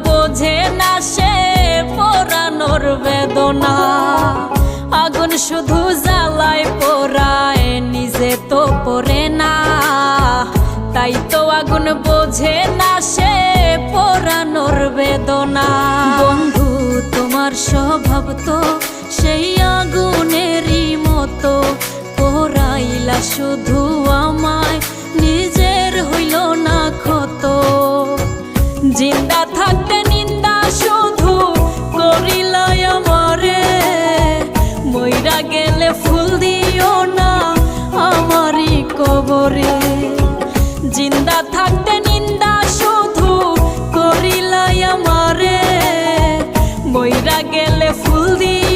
বোঝে না সে পোড়ানোর বেদনা। আগুন শুধু জ্বালায় পোড়ায়, নিজে তো পড়ে না। তাই তো আগুন বোঝে না সে পোড়ানোর বেদনা। বন্ধু তোমার স্বভাব তো সেই আগুনেরই মতো, পোড়াইলা শুধু আমায়, নিজের হইল না ক্ষত। জিন্দা থাকতে নিন্দা শুধু করিলাই আমারে, মইরা গেলে ফুল দিও না আমারই কবরে। জিন্দা থাকতে নিন্দা শুধু করিলাই আমারে, মইরা গেলে ফুল দিও